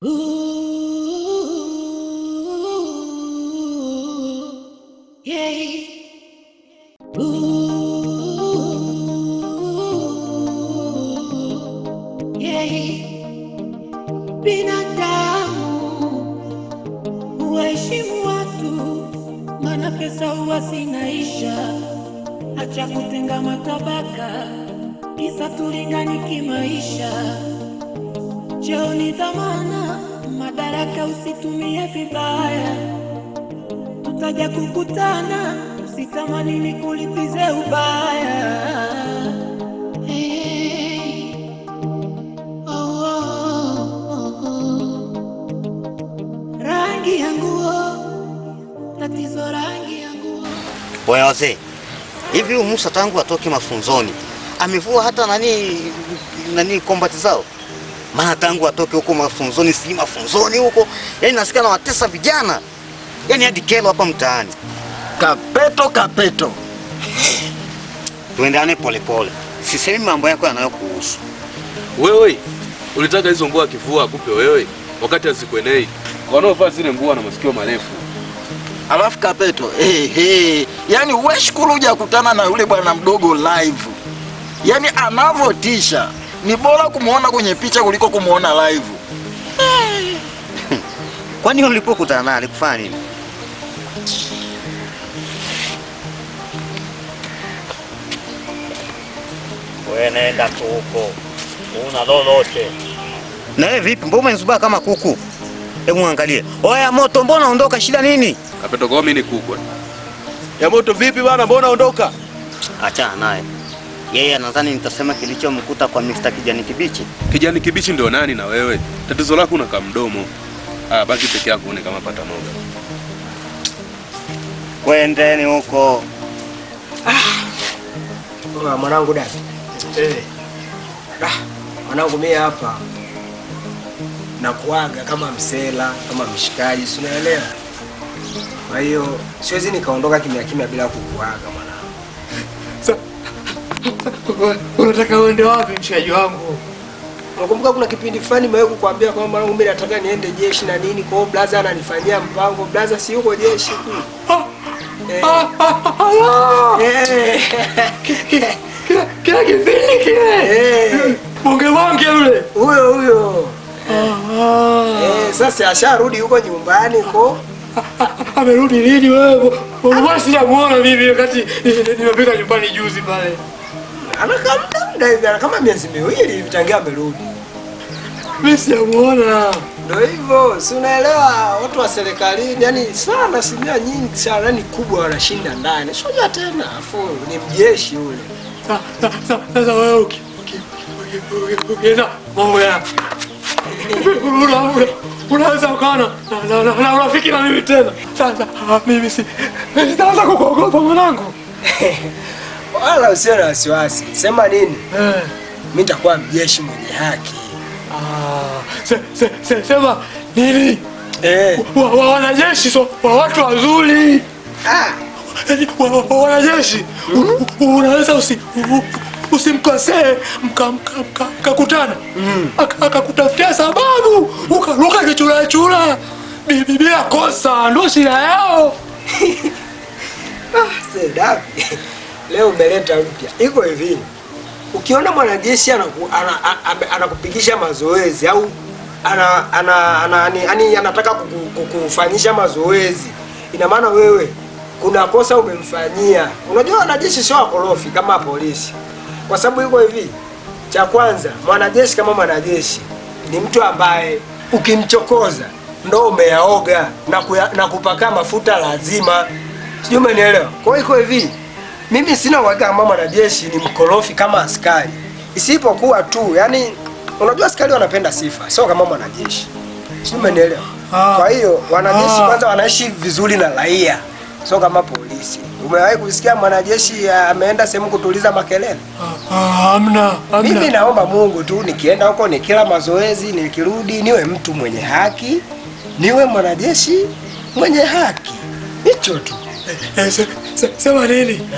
Uheshimu watu, maana pesa huwa zinaisha. Acha kutenga matabaka, kisa tulingani kimaisha. Cheo ni dhamana, madaraka usitumie vibaya. Tutaja kukutana, usitamani nikulipize ubaya. Rangi ya nguo, tatizo rangi ya nguo. Bwana wazee, hivi Musa tangu atoke mafunzoni amevua hata nani kombati zao? Maana tangu atoke huko mafunzoni, si mafunzoni huko, yani nasikia na watesa vijana, yani hadi kelo hapa mtaani. Kapeto. Tuendane pole. Sisemi mambo yako yanayokuhusu. Wewe ulitaka hizo nguo akivua akupe wewe wakati azikwenei. Wanaovaa zile nguo na masikio marefu. Alafu Kapeto, yani wewe shukuru huja kukutana na yule bwana mdogo live. Yani anavotisha. Ni bora kumuona kwenye picha kuliko kumuona live. Kwani ulipokutana naye alikufanya nini? Wewe nenda tu huko. Una lolote. Na wewe vipi? Mbona unazubaa kama kuku? Hebu angalie. Oya moto, mbona ondoka, shida nini? Kapeto kwa mimi ni kuku. Ya moto vipi bwana, mbona ondoka? Achana naye. Yeye anadhani nitasema kilichomkuta kwa Mr. Kijani Kibichi. Kijani Kibichi ndio nani na wewe? Tatizo lako una kamdomo. Baki peke yako une kama pata noga. Kwendeni huko. Mwanangu dada. Mwanangu mimi hapa na kuaga kama msela, kama mshikaji, si unaelewa? Kwa hiyo siwezi nikaondoka kimya bila kukuaga mwanangu. Unataka uende wapi mshikaji wangu? Unakumbuka kuna kipindi fulani mimi kukuambia kwamba mwanangu mimi nataka niende jeshi na nini, kwa hiyo blaza ananifanyia mpango. Blaza si yuko jeshi tu. Kila kipindi kile. Bonge yule. Huyo. Sasa asharudi huko nyumbani ko. Amerudi lini wewe? Mbona sijamuona mimi wakati nimepika nyumbani juzi pale? Anakaa muda kama miezi miwili hivi tangia amerudi. Mimi sijamuona. Ndio hivyo, si unaelewa watu wa serikalini, yani sana asilimia nyingi sana ni kubwa wanashinda ndani. Sio tena, afu ni mjeshi yule. Sasa wewe ukienda mambo ya unaweza ukana na urafiki na mimi tena. Sasa mimi sitaanza kukuogopa mwanangu. Wala usiwe na wasiwasi. Sema nini? Mimi nitakuwa mjeshi mwenye haki. Sema nini? Wanajeshi so watu wazuri. Wanajeshi unaweza usimkosee mkakutana akakutafutia sababu ukaruka kichura bila kosa, ndio shida yao. Sedapi leo umeleta mpya. Iko hivi, ukiona mwanajeshi anakupigisha mazoezi au anataka kukufanyisha mazoezi, ina maana wewe kuna kosa umemfanyia. Unajua wanajeshi sio wakorofi kama polisi. Kwa sababu iko hivi, cha kwanza mwanajeshi kama mwanajeshi ni mtu ambaye ukimchokoza ndo umeyaoga na kupaka mafuta lazima. Sijui umenielewa? Kwa hiyo iko hivi, mimi sina uhakika kama mwanajeshi ni mkorofi kama askari. Isipokuwa tu, yani unajua askari wanapenda sifa, sio kama mwanajeshi. Sijui umenielewa? Kwa hiyo wanajeshi kwanza wanaishi vizuri na raia, sio kama polisi. Umewahi kusikia mwanajeshi ameenda sehemu kutuliza makelele? Hamna. Mimi naomba Mungu tu nikienda huko nikila mazoezi, nikirudi niwe mtu mwenye haki, niwe mwanajeshi mwenye haki. Hicho tu. Sema nini?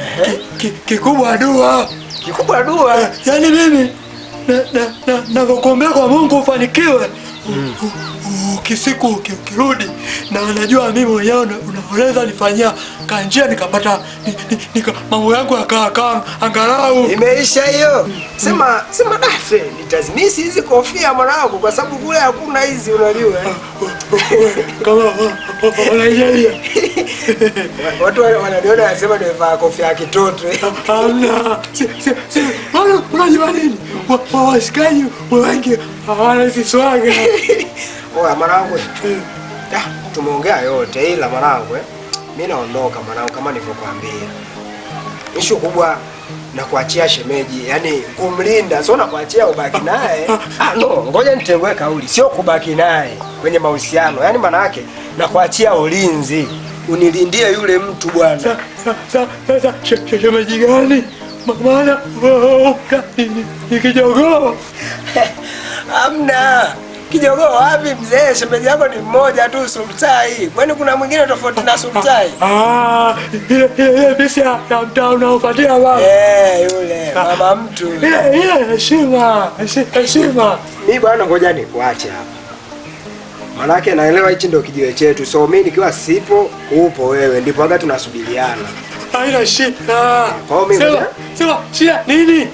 Kikubwa dua. Kikubwa dua. Yaani mimi nakuombea kwa Mungu ufanikiwe. ukisiku ukirudi na unajua mimi mwenyewe unaweza nifanyia kanjia nikapata mambo yangu yakakaa angalau. Imeisha hiyo. Sema dafe nitazimisi hizi kofia mwanangu kwa sababu kule hakuna hizi unajua. Kama wanaijia. Watu wananiona wanasema nimevaa kofia ya kitoto. Hamna. Si. Unajua nini? Washikaji wengi hawana hizi swaga. Oya mwanangu. Tumeongea yote ila mwanangu mimi naondoka mwanangu kama nilivyokuambia. Ishu kubwa na kuachia shemeji, yani kumlinda, sio na kuachia ubaki naye. No, ngoja nitengue kauli, sio kubaki naye kwenye mahusiano. Yani maana yake na kuachia ulinzi. Unilindie yule mtu bwana. Sasa shemeji gani? Maana ni kijogoo. Hamna. Kijogoo wapi mzee? Shemeji yako ni mmoja tu, Sultai. Kwani kuna mwingine tofauti na Sultai? Ile pesa ya mtaa unaopatia baba. Yule mama mtu. Ile heshima. Mimi bwana ngoja nikuache hapa. Manake naelewa hichi ndio kijiwe chetu. So mimi nikiwa sipo, upo wewe. Ndipo waga tunasubiriana. Haina shida. Kwa mimi sema shida nini?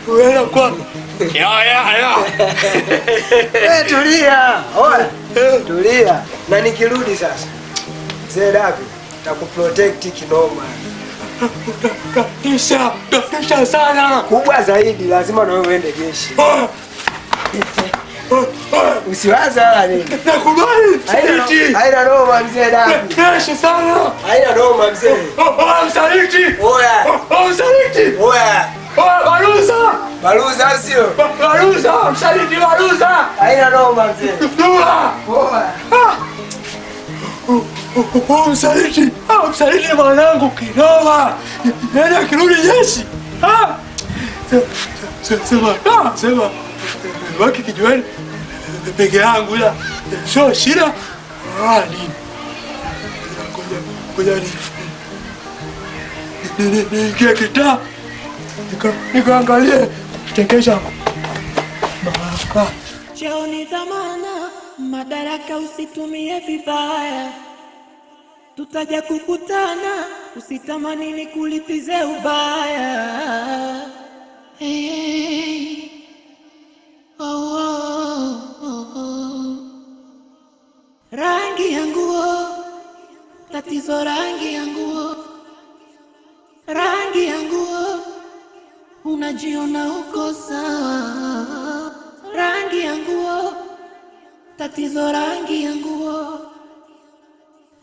Wewe kwa ya. Tulia. Oya. Tulia. Na nikirudi sasa. Mzee Davi, nitakuprotect kinoma. Kisha sana. Kubwa zaidi lazima na wewe uende jeshi. Usiwaza wala nini. Nakubali. Haina noma mzee Davi. Kesho sana. Haina noma mzee. Msaliti. Oya. Msaliti. Oya. Baruza sio? Baruza, msaliti baruza. Haina noma mzee. Dua. Msaliti. Msaliti mwanangu kinoma. Nenda kirudi jeshi. Sema. Waki kijiweni peke yangu ila sio shida. Nini? Ngoja niingie kitaa nikaangalie tengesha. Cheo ni dhamana, madaraka usitumie vibaya. Tutaja kukutana, usitamani nikulipize ubaya. Hey. Rangi ya nguo, tatizo rangi ya nguo. Rangi ya nguo, unajiona uko sawa. Rangi ya nguo, tatizo rangi ya nguo.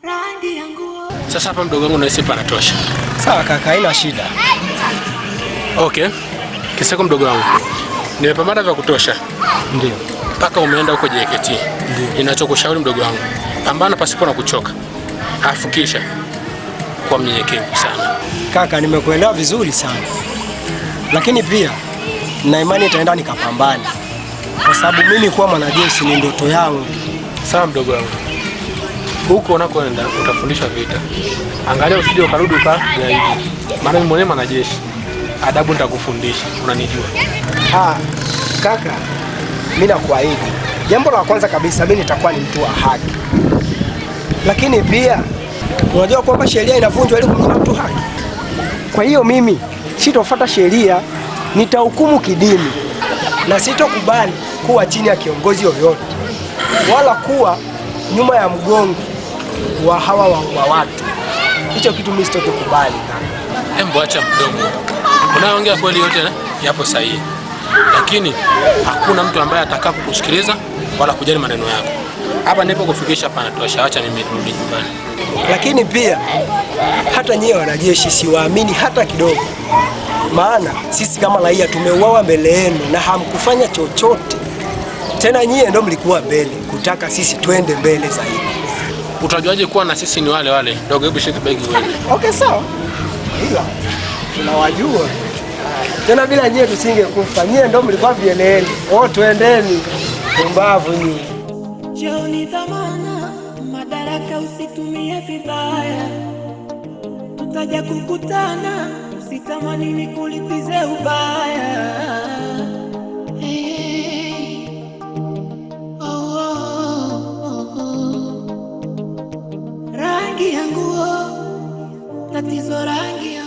Rangi ya nguo. Sasa hapa mdogo wangu nahisi panatosha. Sawa kaka, haina shida. Okay. Kiseko mdogo wangu. Nimepambana vya kutosha. Ndio. Mpaka umeenda huko JKT. Ndio. Ninachokushauri mdogo wangu, pambana pasipo na kuchoka. Afikisha kwa mnyenyekevu sana. Kaka, nimekuelewa vizuri sana. Lakini pia na imani itaenda nikapambane. Kwa sababu mimi kuwa mwanajeshi ni ndoto yangu. Sawa mdogo wangu. Huko unakoenda utafundisha vita. Angalia usije ukarudi ukajaidi. Maana mimi mwenyewe mwanajeshi. Adabu nitakufundisha, unanijua. Kaka, mimi nakuahidi. Jambo la kwanza kabisa mimi nitakuwa ni mtu wa haki. Lakini pia unajua kwamba sheria inavunjwa ili kumnyima mtu haki. Kwa hiyo mimi sitofuata sheria, nitahukumu kidini. Na sitokubali kuwa chini ya kiongozi yoyote. Wala kuwa nyuma ya mgongo wa hawa wa watu. Hicho kitu mimi sitokubali kaka. Embo acha mdomo. Unaongea kweli yote yapo sahihi. Lakini hakuna mtu ambaye atakaye kukusikiliza wala kujali maneno yako. Hapa nipo kufikisha panatosha, acha mimi nirudi nyumbani. Lakini pia hata nyie wanajeshi siwaamini hata kidogo. Maana sisi kama raia tumeuawa mbele yenu na hamkufanya chochote. Tena nyie ndio mlikuwa mbele kutaka sisi twende mbele zaidi. Utajuaje kuwa na sisi ni wale wale? Ndogo, hebu shika begi uende. Okay, sawa. Ila tunawajua. Tena bila nyie tusingekufa. Nyie ndio mlikuwa mbele. Twendeni. Pumbavu nyie. Cheo ni dhamana, madaraka usitumie vibaya. Tutaja kukutana, usitamani nikulipize ubaya. Hey. tatizo rangi